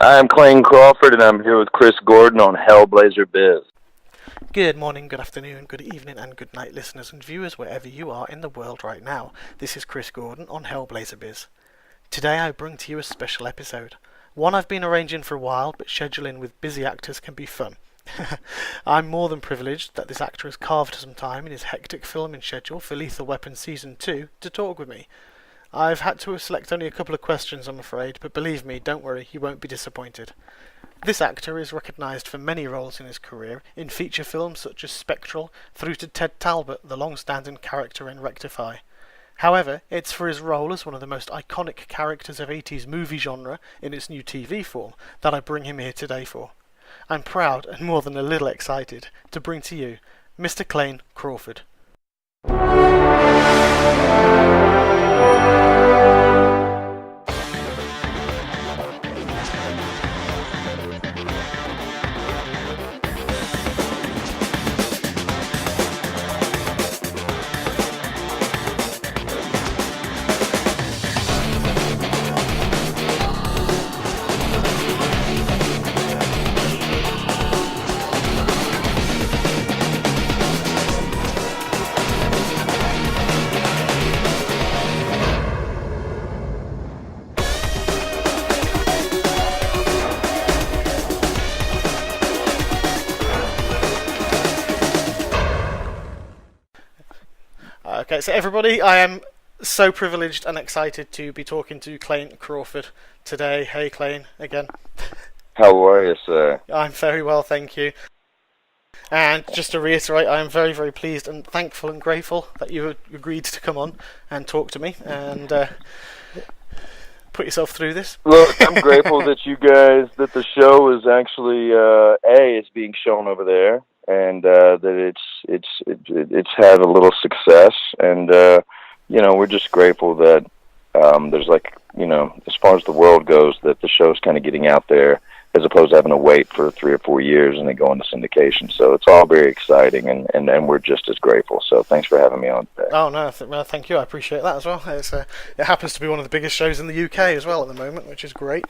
I'm Clayne Crawford, and I'm here with Chris Gordon on Hellblazer Biz. Good morning, good afternoon, good evening, and good night, listeners and viewers, wherever you are in the world right now. This is Chris Gordon on Hellblazer Biz. Today I bring to you a special episode. One I've been arranging for a while, but scheduling with busy actors can be fun. I'm more than privileged that this actor has carved some time in his hectic filming schedule for Lethal Weapon Season 2 to talk with me. I've had to select only a couple of questions, I'm afraid, but believe me, don't worry, you won't be disappointed. This actor is recognised for many roles in his career, in feature films such as Spectral, through to Ted Talbot, the long-standing character in Rectify. However, it's for his role as one of the most iconic characters of 80s movie genre in its new TV form that I bring him here today for. I'm proud and more than a little excited to bring to you Mr. Clayne Crawford. Okay, so everybody, I am so privileged and excited to be talking to Clayne Crawford today. Hey Clayne, again. How are you, sir? I'm very well, thank you. And just to reiterate, I am very, very pleased and thankful and grateful that you agreed to come on and talk to me and put yourself through this. Look, I'm grateful that the show is actually it's being shown over there, and that it's had a little success, and we're just grateful that there's as far as the world goes, that the show's kind of getting out there, as opposed to having to wait for 3 or 4 years and then go into syndication. So it's all very exciting, and we're just as grateful. So thanks for having me on today. Oh, no, thank you. I appreciate that as well. It happens to be one of the biggest shows in the UK as well at the moment, which is great.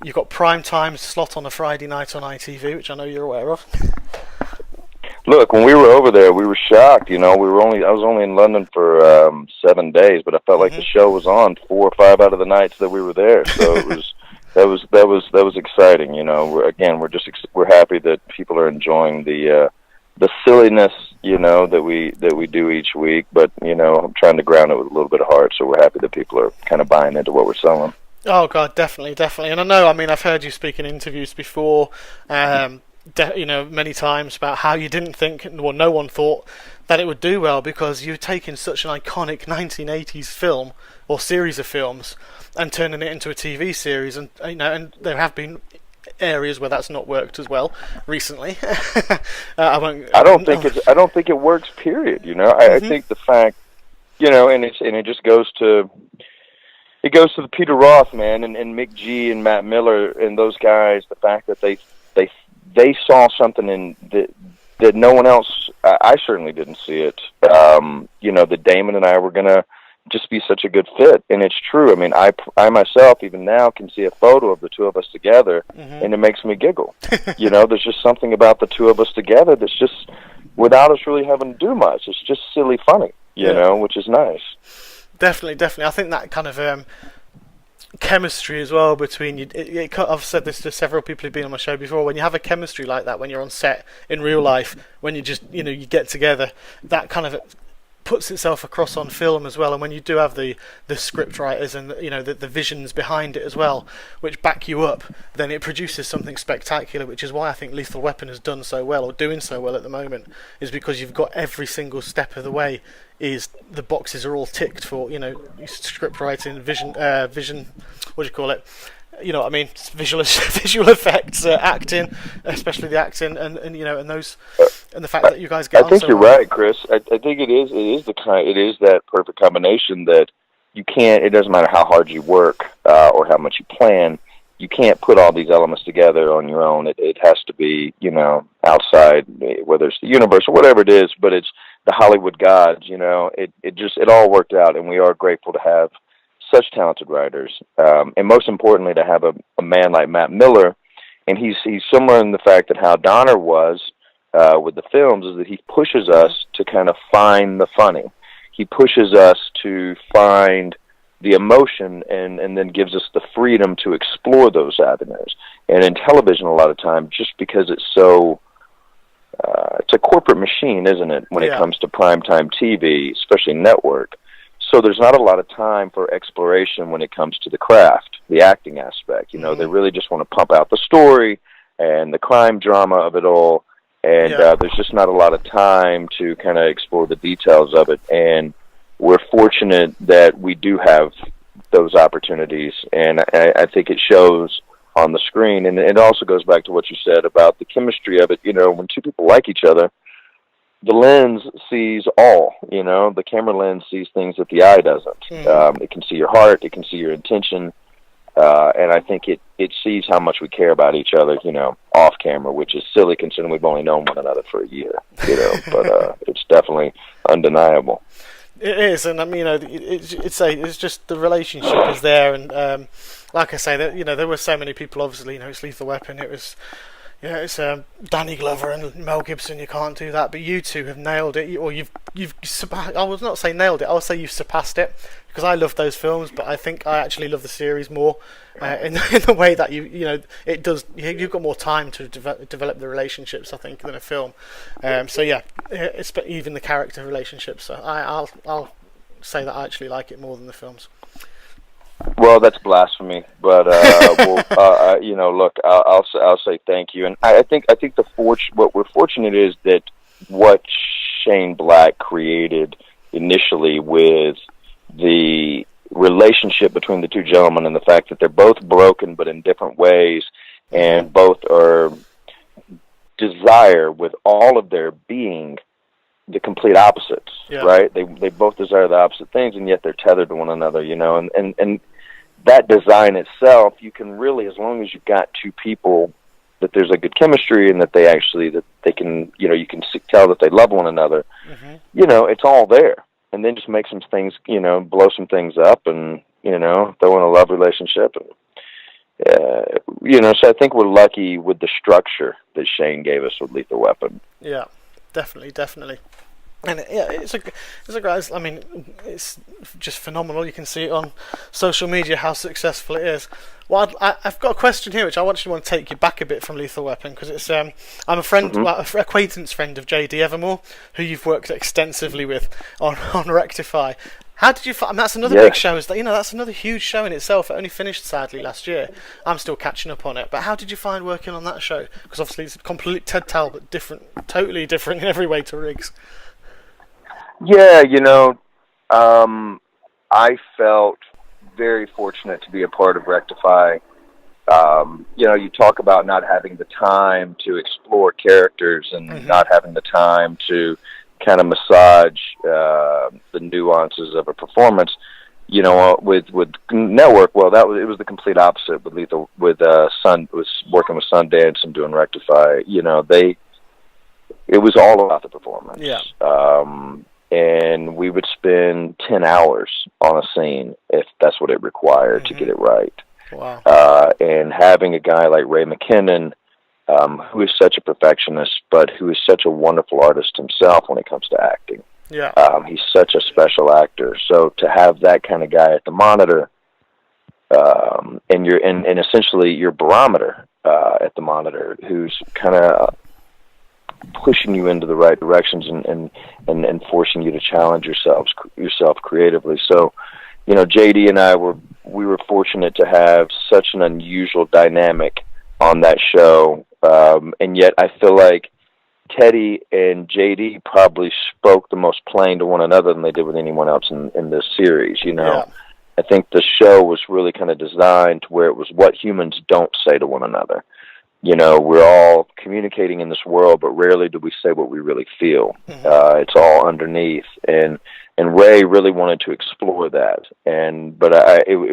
You've got prime time slot on a Friday night on ITV, which I know you're aware of. Look, when we were over there, we were shocked. I was only in London for 7 days, but I felt like the show was on 4 or 5 out of the nights that we were there. So it was that was exciting. We're happy that people are enjoying the silliness, that we do each week. But I'm trying to ground it with a little bit of heart. So we're happy that people are kind of buying into what we're selling. Oh God, definitely. And I know. I mean, I've heard you speak in interviews before. Many times about how you didn't think, well, no one thought that it would do well because you've taken such an iconic 1980s film or series of films and turning it into a TV series, and and there have been areas where that's not worked as well recently. I don't think it works. Period. I think the fact, and it just goes to. It goes to the Peter Roth, man, and Mick G and Matt Miller and those guys. The fact that they saw something in that no one else. I certainly didn't see it. That Damon and I were gonna just be such a good fit, and it's true. I mean, I myself even now can see a photo of the two of us together, and it makes me giggle. There's just something about the two of us together that's just without us really having to do much. It's just silly funny, which is nice. Definitely. I think that kind of chemistry as well between you. I've said this to several people who've been on my show before. When you have a chemistry like that, when you're on set in real life, when you just you get together, that kind of puts itself across on film as well. And when you do have the script writers and the visions behind it as well, which back you up, then it produces something spectacular. Which is why I think Lethal Weapon has done so well, or doing so well at the moment, is because you've got every single step of the way. Is the boxes are all ticked for script writing, vision. What do you call it? What I mean? Visual effects, acting, especially the acting, and those, and the fact that you guys get. I think you're right, Chris. I think it is that perfect combination that you can't. It doesn't matter how hard you work or how much you plan. You can't put all these elements together on your own. It has to be outside, whether it's the universe or whatever it is. But it's the Hollywood gods. It all worked out, and we are grateful to have such talented writers, and most importantly, to have a man like Matt Miller, and he's similar in the fact that how Donner was with the films, is that he pushes us to kind of find the funny. He pushes us to find the emotion, and then gives us the freedom to explore those avenues. And in television, a lot of times, just because it's so, it's a corporate machine, isn't it, when it comes to primetime TV, especially network. So there's not a lot of time for exploration when it comes to the craft, the acting aspect. You know, they really just want to pump out the story and the crime drama of it all, and there's just not a lot of time to kind of explore the details of it. And we're fortunate that we do have those opportunities, and I think it shows on the screen. And it also goes back to what you said about the chemistry of it. You know, when two people like each other, the lens sees all, you know, the camera lens sees things that the eye doesn't. It can see your heart, it can see your intention, and I think it sees how much we care about each other, you know, off camera, which is silly considering we've only known one another for a year, you know, but it's definitely undeniable. It is, and I mean, you know, it's just the relationship is there, and like I say, that, you know, there were so many people. Obviously, you know, it's Lethal Weapon. It was, you know, it's Danny Glover and Mel Gibson. You can't do that, but you two have nailed it, or you've I would not say nailed it. I would say you've surpassed it, because I love those films, but I think I actually love the series more in the way that you know it does. You've got more time to develop the relationships, I think, than a film. So yeah, it's even the character relationships. So I'll say that I actually like it more than the films. Well, that's blasphemy, but you know, look, I'll say thank you, and I think what we're fortunate is that what Shane Black created initially with the relationship between the two gentlemen, and the fact that they're both broken but in different ways, and both are desire with all of their being the complete opposites, right? They both desire the opposite things, and yet they're tethered to one another, you know, and that design itself, you can really, as long as you've got two people, that there's a good chemistry, and that they can, you know, you can tell that they love one another, you know, it's all there. And then just make some things, you know, blow some things up, and, you know, throw in a love relationship, and, you know, so I think we're lucky with the structure that Shane gave us with Lethal Weapon. Yeah, definitely. And it's a great. I mean, it's just phenomenal. You can see it on social media how successful it is. Well, I've got a question here, which I want to take you back a bit from Lethal Weapon, because it's I'm a friend, an acquaintance friend of JD Evermore, who you've worked extensively with on Rectify. How did you find? I mean, that's another big show. Is that, you know, that's another huge show in itself. It only finished sadly last year. I'm still catching up on it. But how did you find working on that show? Because obviously it's complete Ted Talbot, totally different in every way to Riggs. Yeah, you know, I felt very fortunate to be a part of Rectify. You know, you talk about not having the time to explore characters, and not having the time to kind of massage the nuances of a performance. You know, with Network, well, it was the complete opposite with Lethal, was working with Sundance and doing Rectify. You know, it was all about the performance. Yeah. And we would spend 10 hours on a scene if that's what it required to get it right. Wow. And having a guy like Ray McKinnon, who is such a perfectionist, but who is such a wonderful artist himself when it comes to acting. Yeah. He's such a special actor. So to have that kind of guy at the monitor, and essentially your barometer at the monitor, who's kind of pushing you into the right directions, and forcing you to challenge yourself creatively. So, you know, JD and I we were fortunate to have such an unusual dynamic on that show, and yet I feel like Teddy and JD probably spoke the most plain to one another than they did with anyone else in this series. You know, I think the show was really kind of designed to where it was what humans don't say to one another. You know, we're all communicating in this world, but rarely do we say what we really feel. It's all underneath, and Ray really wanted to explore that. But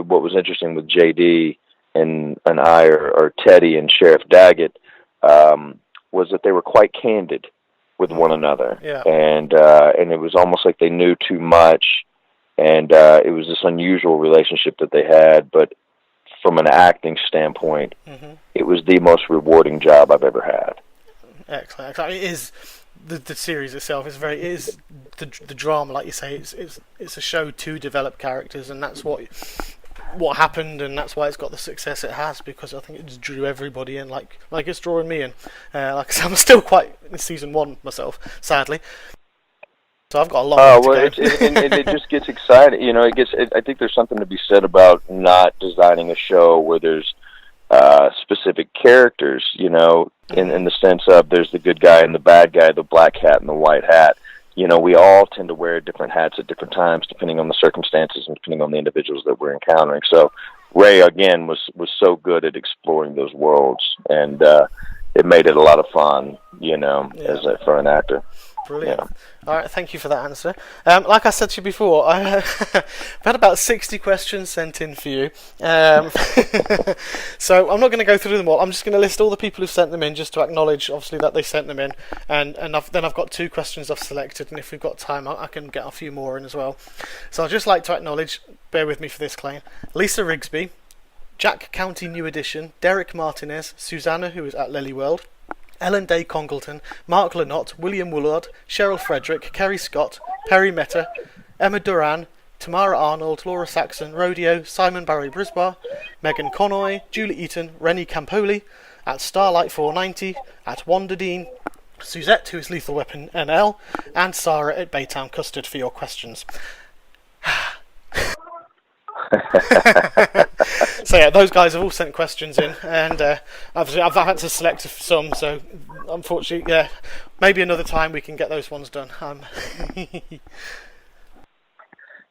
what was interesting with JD and I, or Teddy and Sheriff Daggett, was that they were quite candid with one another, and it was almost like they knew too much and it was this unusual relationship that they had. But from an acting standpoint, it was the most rewarding job I've ever had. Excellent. It is the series itself. It is the drama, like you say. It's a show to develop characters, and that's what happened, and that's why it's got the success it has, because I think it just drew everybody in, like it's drawing me in. Like I said, I'm still quite in season 1 myself, sadly. So I've got a long way to go. And it just gets exciting. You know, I think there's something to be said about not designing a show where there's specific characters, you know, in the sense of there's the good guy and the bad guy, the black hat and the white hat. You know, we all tend to wear different hats at different times, depending on the circumstances and depending on the individuals that we're encountering. So Ray, again, was so good at exploring those worlds, and it made it a lot of fun, you know, for an actor. Brilliant. Yeah. All right, thank you for that answer. Like I said to you before, I've had about 60 questions sent in for you. So I'm not going to go through them all. I'm just going to list all the people who sent them in, just to acknowledge, obviously, that they sent them in. And then I've got 2 questions I've selected, and if we've got time, I can get a few more in as well. So I'd just like to acknowledge, bear with me for this, Clayne, Lisa Rigsby, Jack County New Edition, Derek Martinez, Susanna, who is at Lily World, Ellen Day Congleton, Mark Lenotte, William Woolard, Cheryl Frederick, Kerry Scott, Perry Meta, Emma Duran, Tamara Arnold, Laura Saxon, Rodeo, Simon Barry Brisbar, Megan Connoy, Julie Eaton, Rennie Campoli, at Starlight 490, at Wanda Dean, Suzette, who is Lethal Weapon NL, and Sarah at Baytown Custard for your questions. So yeah, those guys have all sent questions in, and obviously I've had to select some, so unfortunately, yeah, maybe another time we can get those ones done.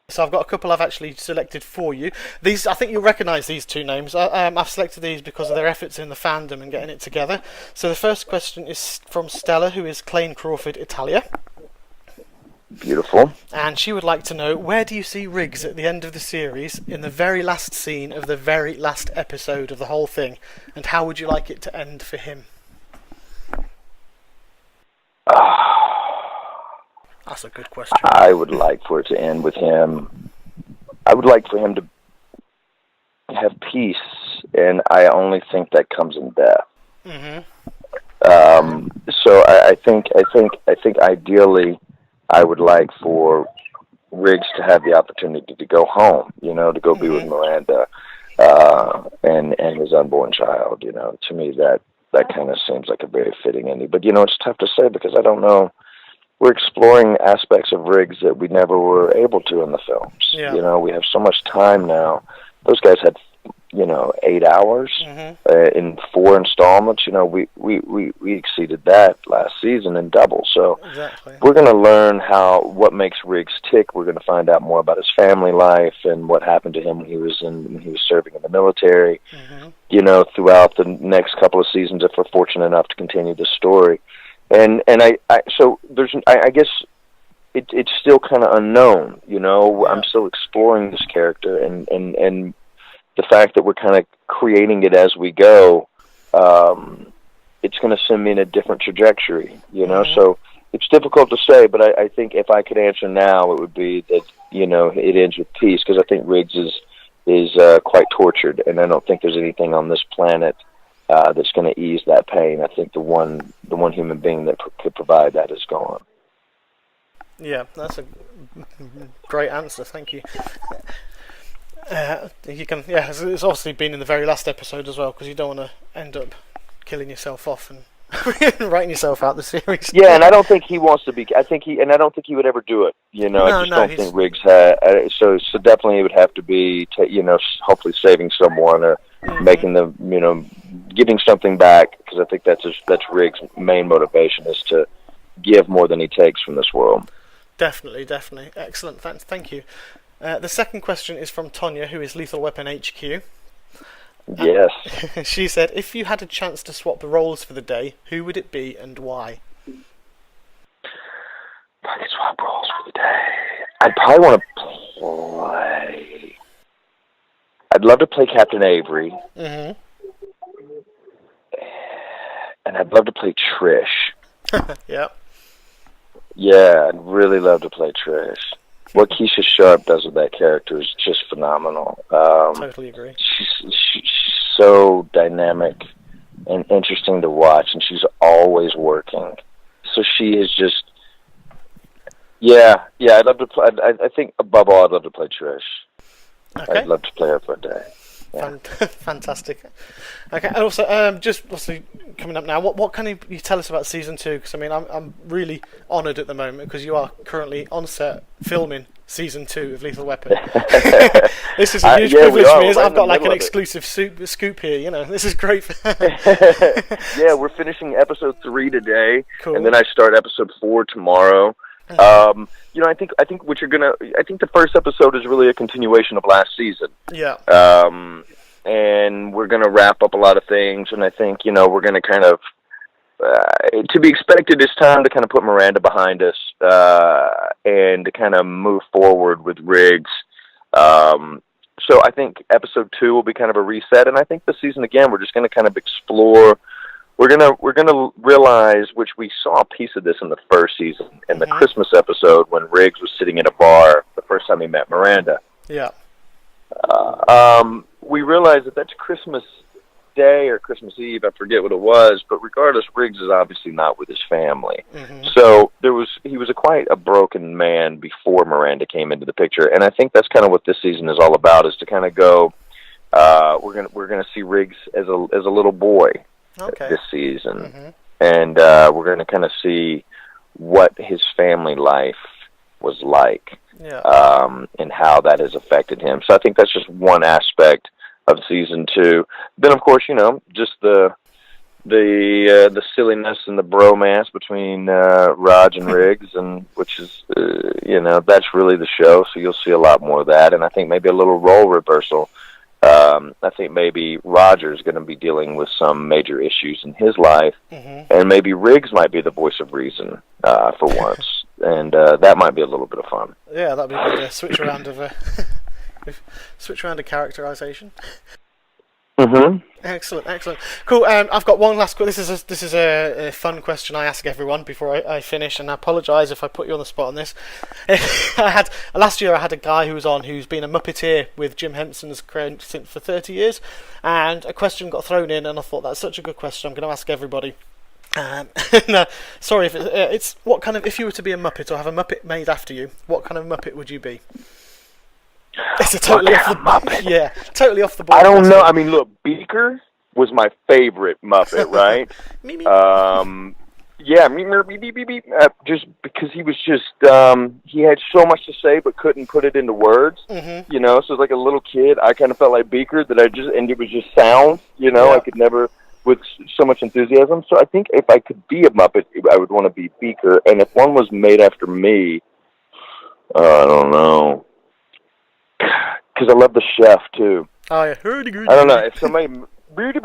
So I've got a couple I've actually selected for you. These, I think you'll recognise these 2 names. I've selected these because of their efforts in the fandom and getting it together. So the first question is from Stella, who is Clayne Crawford, Italia. Beautiful. And she would like to know, where do you see Riggs at the end of the series, in the very last scene of the very last episode of the whole thing, and how would you like it to end for him? That's a good question. I would like for it to end with him. I would like for him to have peace, and I only think that comes in death. So I think ideally, I would like for Riggs to have the opportunity to go home, you know, to go be with Miranda and his unborn child. You know, to me that kind of seems like a very fitting ending. But you know, it's tough to say because I don't know. We're exploring aspects of Riggs that we never were able to in the films. Yeah. You know, we have so much time now. Those guys had, you know, 8 hours in 4 installments. You know, we exceeded that last season in double. So we're going to learn what makes Riggs tick. We're going to find out more about his family life and what happened to him when he was serving in the military. You know, throughout the next couple of seasons, if we're fortunate enough to continue the story. And I guess it's still kind of unknown. You know, I'm still exploring this character and the fact that we're kind of creating it as we go, it's going to send me in a different trajectory, you know? So it's difficult to say, but I think if I could answer now, it would be that, you know, it ends with peace, because I think Riggs is quite tortured, and I don't think there's anything on this planet that's going to ease that pain. I think the one human being that could provide that is gone. Yeah, that's a great answer. Thank you. You can, yeah. It's obviously been in the very last episode as well, because you don't want to end up killing yourself off and writing yourself out the series. Yeah, and I don't think he wants to be. I don't think he would ever do it. You know, I just don't think Riggs had. So definitely it would have to be, you know, hopefully saving someone or making the, you know, giving something back, because I think that's Riggs' main motivation, is to give more than he takes from this world. Definitely. Excellent. Thank you. The second question is from Tonya, who is Lethal Weapon HQ. Yes. She said, if you had a chance to swap the roles for the day, who would it be and why? If I could swap roles for the day, I'd probably want to play... I'd love to play Captain Avery. And I'd love to play Trish. Yeah. Yeah, I'd really love to play Trish. what Keisha Sharp does with that character is just phenomenal. Totally agree. She's so dynamic and interesting to watch, and she's always working. So she is just, yeah. I'd love to play. I think above all, I'd love to play Trish. Okay. I'd love to play her for a day. Yeah. Fantastic. Okay, and also, just obviously coming up now, what can you tell us about season 2? Because I mean, I'm really honoured at the moment because you are currently on set filming season 2 of Lethal Weapon. This is a huge privilege for me. I've got like an exclusive scoop here. You know, this is great. Yeah, we're finishing episode 3 today, cool. And then I start episode 4 tomorrow. You know, I think I think the first episode is really a continuation of last season. Yeah. And we're gonna wrap up a lot of things, and I think, you know, we're gonna kind of, to be expected, it's time to kind of put Miranda behind us, and to kind of move forward with Riggs. So I think episode 2 will be kind of a reset, and I think this season again, we're just gonna kind of explore. We're gonna realize, which we saw a piece of this in the first season, in the Christmas episode when Riggs was sitting in a bar the first time he met Miranda. Yeah. We realized that that's Christmas Day or Christmas Eve, I forget what it was, but regardless, Riggs is obviously not with his family. So he was quite a broken man before Miranda came into the picture, and I think that's kind of what this season is all about, is to kind of go. We're gonna see Riggs as a little boy. Okay. This season, and we're going to kind of see what his family life was like, and how that has affected him. So I think that's just one aspect of season 2. Then, of course, you know, just the silliness and the bromance between Raj and Riggs, and which is, you know, that's really the show. So you'll see a lot more of that, and I think maybe a little role reversal. I think maybe Roger's going to be dealing with some major issues in his life, and maybe Riggs might be the voice of reason for once, and that might be a little bit of fun. Yeah, that'd be a good switch around of characterization. Excellent, cool. I've got one last question. This is a fun question I ask everyone before I finish, and I apologise if I put you on the spot on this. Last year I had a guy who's been a Muppeteer with Jim Henson's for 30 years, and a question got thrown in, and I thought that's such a good question. I'm going to ask everybody. Sorry if it's what kind of, if you were to be a Muppet or have a Muppet made after you, what kind of Muppet would you be? It's a totally off the board. I don't know. I mean, look, Beaker was my favorite Muppet, right? Just because he was he had so much to say but couldn't put it into words. You know, so as like a little kid, I kind of felt like Beaker, and it was just sound. You know, I could never with so much enthusiasm. So I think if I could be a Muppet, I would want to be Beaker, and if one was made after me, I don't know. Because I love the chef too. Oh yeah, I don't know if somebody birdie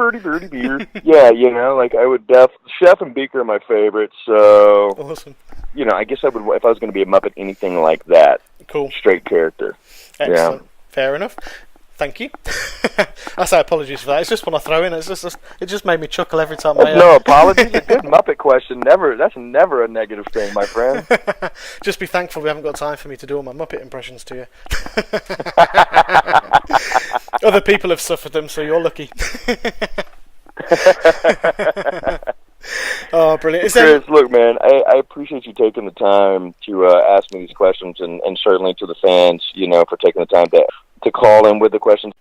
beer. Yeah, you know, like I would Chef and Beaker are my favorites. So awesome. You know, I guess I would if I was going to be a Muppet, anything like that. Cool. Straight character. Excellent. Yeah. Fair enough. Thank you. I say apologies for that. It's just when I throw in. It just made me chuckle every time. No apologies. A good Muppet question. That's never a negative thing, my friend. Just be thankful we haven't got time for me to do all my Muppet impressions to you. Other people have suffered them, so you're lucky. Oh, brilliant. Chris, look, man, I appreciate you taking the time to ask me these questions, and certainly to the fans, you know, for taking the time to call in with the questions.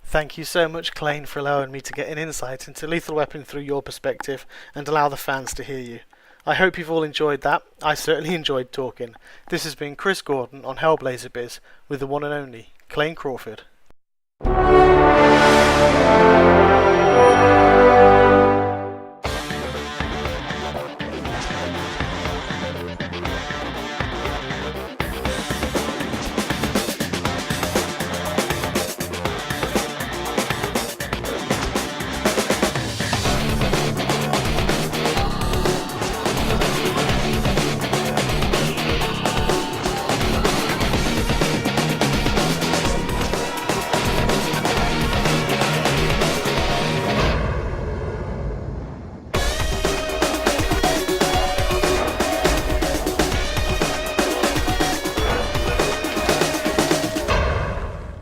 Thank you so much, Clayne, for allowing me to get an insight into Lethal Weapon through your perspective and allow the fans to hear you. I hope you've all enjoyed that. I certainly enjoyed talking. This has been Chris Gordon on Hellblazer Biz with the one and only Clayne Crawford.